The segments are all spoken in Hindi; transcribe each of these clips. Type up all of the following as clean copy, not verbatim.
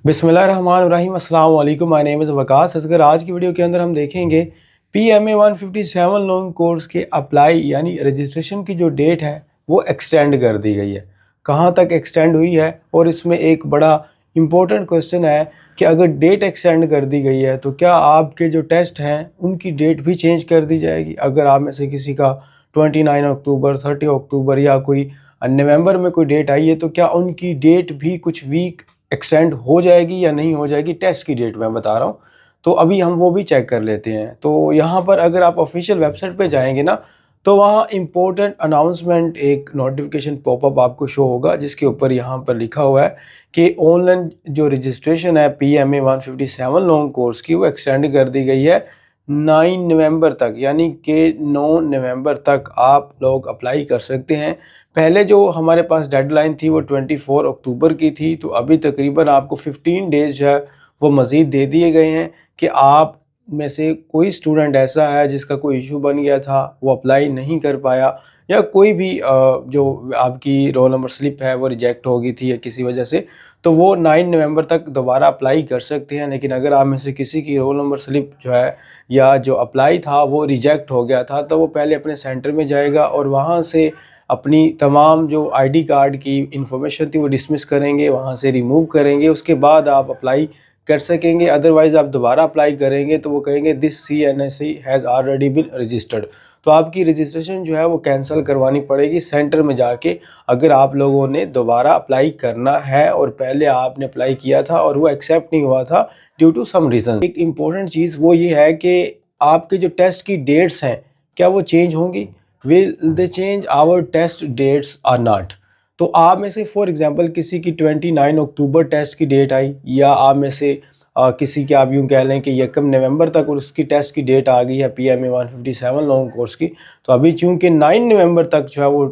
बिस्मिल्लाहिर्रहमानिर्रहीम अस्सलाम वालेकुम। My name is Waqas Asghar. आज की वीडियो के अंदर हम देखेंगे PMA 157 लॉन्ग कोर्स के अप्लाई यानी रजिस्ट्रेशन की जो डेट है वो एक्सटेंड कर दी गई है। कहाँ तक एक्सटेंड हुई है, और इसमें एक बड़ा इम्पोर्टेंट क्वेश्चन है कि अगर डेट एक्सटेंड कर दी गई है तो क्या आपके जो टेस्ट हैं उनकी डेट भी चेंज कर दी जाएगी। अगर आप में से किसी का 29 अक्टूबर, 30 अक्टूबर या कोई नवंबर में कोई डेट आई है तो क्या उनकी डेट भी कुछ वीक एक्सटेंड हो जाएगी या नहीं हो जाएगी। टेस्ट की डेट मैं बता रहा हूँ, तो अभी हम वो भी चेक कर लेते हैं। तो यहाँ पर अगर आप ऑफिशियल वेबसाइट पे जाएंगे ना, तो वहाँ इम्पोर्टेंट अनाउंसमेंट एक नोटिफिकेशन पॉपअप आपको शो होगा, जिसके ऊपर यहाँ पर लिखा हुआ है कि ऑनलाइन जो रजिस्ट्रेशन है PMA 157 लॉन्ग कोर्स की वो एक्सटेंड कर दी गई है 9 नवंबर तक, यानी कि 9 नवंबर तक आप लोग अप्लाई कर सकते हैं। पहले जो हमारे पास डेडलाइन थी वो 24 अक्टूबर की थी, तो अभी तकरीबन आपको 15 डेज़ जो है वो मज़ीद दे दिए गए हैं कि आप में से कोई स्टूडेंट ऐसा है जिसका कोई इशू बन गया था, वो अप्लाई नहीं कर पाया, या कोई भी जो आपकी रोल नंबर स्लिप है वो रिजेक्ट हो गई थी या किसी वजह से, तो वो 9 नवंबर तक दोबारा अप्लाई कर सकते हैं। लेकिन अगर आप में से किसी की रोल नंबर स्लिप जो है या जो अप्लाई था वो रिजेक्ट हो गया था, तो वो पहले अपने सेंटर में जाएगा और वहाँ से अपनी तमाम जो आईडी कार्ड की इंफॉर्मेशन थी वो डिसमिस करेंगे, वहाँ से रिमूव करेंगे, उसके बाद आप अप्लाई कर सकेंगे। अदरवाइज़ आप दोबारा अप्लाई करेंगे तो वो कहेंगे this CNSE has already been registered, तो आपकी रजिस्ट्रेशन जो है वो कैंसिल करवानी पड़ेगी सेंटर में जाके, अगर आप लोगों ने दोबारा अप्लाई करना है और पहले आपने अप्लाई किया था और वो एक्सेप्ट नहीं हुआ था ड्यू टू सम रीज़न। एक इम्पॉर्टेंट चीज़ वो ये है कि आपके जो टेस्ट की डेट्स हैं क्या वो चेंज होंगी। Will they change our test dates or not. तो आप में से फॉर एग्जांपल किसी की 29 अक्टूबर टेस्ट की डेट आई, या आप में से किसी के आप यूँ कह लें कि 1 नवंबर तक और उसकी टेस्ट की डेट आ गई है PMA 157 लॉन्ग कोर्स की, तो अभी चूँकि 9 नवंबर तक जो है वो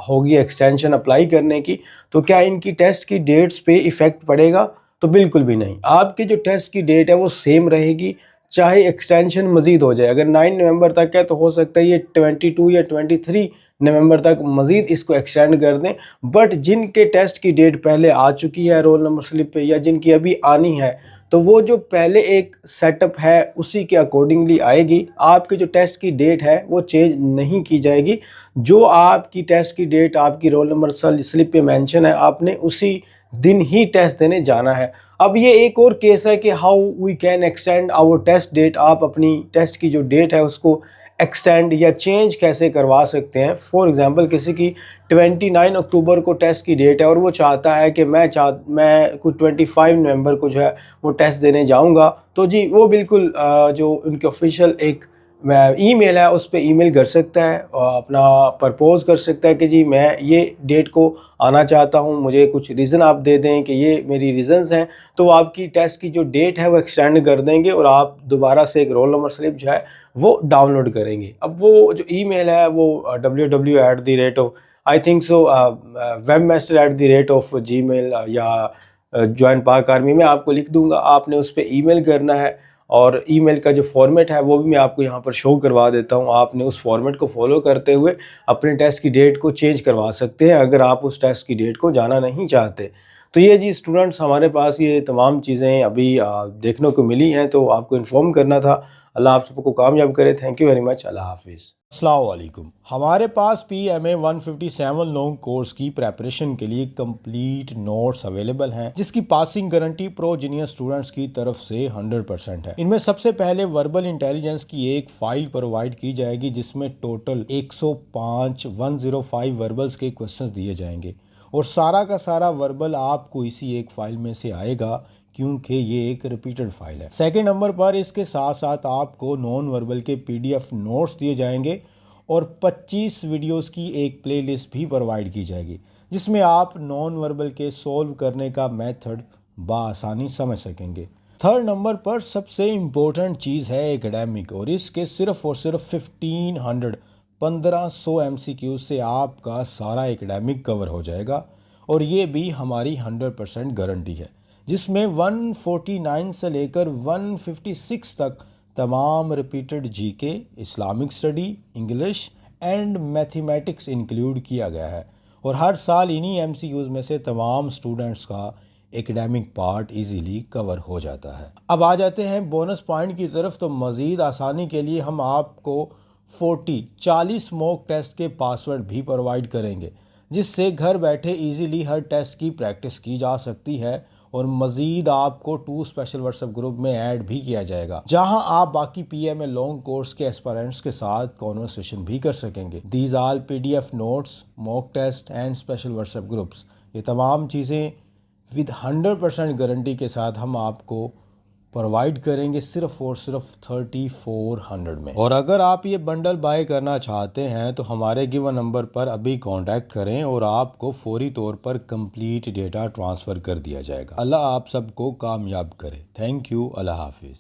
होगी एक्सटेंशन अप्लाई करने की, तो क्या इनकी टेस्ट की डेट्स पे इफ़ेक्ट पड़ेगा? तो बिल्कुल भी नहीं। आपकी जो टेस्ट की डेट है वो सेम रहेगी, चाहे एक्सटेंशन मज़ीद हो जाए। अगर 9 नवंबर तक है तो हो सकता है ये 22 या 23 नवंबर तक मज़ीद इसको एक्सटेंड कर दें। बट जिनके टेस्ट की डेट पहले आ चुकी है रोल नंबर स्लिप पे, या जिनकी अभी आनी है, तो वो जो पहले एक सेटअप है उसी के अकॉर्डिंगली आएगी। आपकी जो टेस्ट की डेट है वो चेंज नहीं की जाएगी। जो आपकी टेस्ट की डेट आपकी रोल नंबर स्लिप पे मेंशन है, आपने उसी दिन ही टेस्ट देने जाना है। अब ये एक और केस है कि how we can extend our test date. आप अपनी टेस्ट की जो डेट है उसको एक्सटेंड या चेंज कैसे करवा सकते हैं। फॉर एग्जांपल किसी की 29 अक्टूबर को टेस्ट की डेट है और वो चाहता है कि मैं कुछ 25 नवंबर को जो है वो टेस्ट देने जाऊंगा, तो जी वो बिल्कुल जो उनके ऑफिशियल एक ईमेल है उस पर ईमेल कर सकता है और अपना प्रपोज कर सकता है कि जी मैं ये डेट को आना चाहता हूँ, मुझे कुछ रीज़न आप दे दें कि ये मेरी रीज़न्स हैं। तो वो आपकी टेस्ट की जो डेट है वो एक्सटेंड कर देंगे और आप दोबारा से एक रोल नंबर स्लिप जो है वो डाउनलोड करेंगे। अब वो जो ईमेल है वो www@ I think so webmaster@gmail या जॉइन पाक आर्मी में आपको लिख दूंगा, आपने उस पर ईमेल करना है। और ईमेल का जो फॉर्मेट है वो भी मैं आपको यहाँ पर शो करवा देता हूँ। आपने उस फॉर्मेट को फॉलो करते हुए अपने टेस्ट की डेट को चेंज करवा सकते हैं अगर आप उस टेस्ट की डेट को जाना नहीं चाहते। तो ये जी स्टूडेंट्स, हमारे पास ये तमाम चीज़ें अभी देखने को मिली हैं, तो आपको इन्फॉर्म करना था। अल्लाह आप सबको कामयाब करे। Thank you very much. अल्लाह हाफिज़। अस्सलाम वालेकुम। हमारे पास PMA 157 लॉन्ग कोर्स की प्रेपरेशन के लिए कंप्लीट नोट्स अवेलेबल हैं, जिसकी passing guarantee pro junior students की तरफ से 100% है। इनमें सबसे पहले वर्बल इंटेलिजेंस की एक फाइल प्रोवाइड की जाएगी, जिसमें टोटल 105 वर्बल्स के क्वेश्चंस दिए जाएंगे, और सारा का सारा वर्बल आपको इसी एक फाइल में से आएगा, क्योंकि ये एक रिपीटेड फाइल है। सेकेंड नंबर पर इसके साथ साथ आपको नॉन वर्बल के PDF नोट्स दिए जाएंगे और 25 वीडियोस की एक प्लेलिस्ट भी प्रोवाइड की जाएगी, जिसमें आप नॉन वर्बल के सॉल्व करने का मेथड बआसानी समझ सकेंगे। थर्ड नंबर पर सबसे इम्पोर्टेंट चीज़ है एकेडमिक, और इसके सिर्फ और सिर्फ 1500 MCQ से आपका सारा एकेडमिक कवर हो जाएगा, और ये भी हमारी 100% गारंटी है, जिसमें 149 से लेकर 156 तक तमाम repeated GK, Islamic study, English and mathematics include किया गया है। और हर साल इन्हीं MCQs में से तमाम स्टूडेंट्स का एकेडमिक पार्ट इजीली कवर हो जाता है। अब आ जाते हैं बोनस पॉइंट की तरफ। तो मज़ीद आसानी के लिए हम आपको 40 मॉक टेस्ट के पासवर्ड भी प्रोवाइड करेंगे, जिससे घर बैठे इजीली हर टेस्ट की प्रैक्टिस की जा सकती है। और मज़ीद आपको 2 स्पेशल व्हाट्सएप ग्रुप में ऐड भी किया जाएगा, जहां आप बाकी PMA लॉन्ग कोर्स के एस्पायरेंट्स के साथ कॉन्वर्सेशन भी कर सकेंगे। These all PDF notes, mock test and special WhatsApp groups, ये तमाम चीज़ें विद 100% गारंटी के साथ हम आपको प्रोवाइड करेंगे सिर्फ और सिर्फ 3400 में। और अगर आप ये बंडल बाय करना चाहते हैं तो हमारे गिवन नंबर पर अभी कांटेक्ट करें और आपको फौरी तौर पर कंप्लीट डेटा ट्रांसफ़र कर दिया जाएगा। अल्लाह आप सबको कामयाब करे। Thank you. अल्लाह हाफिज़।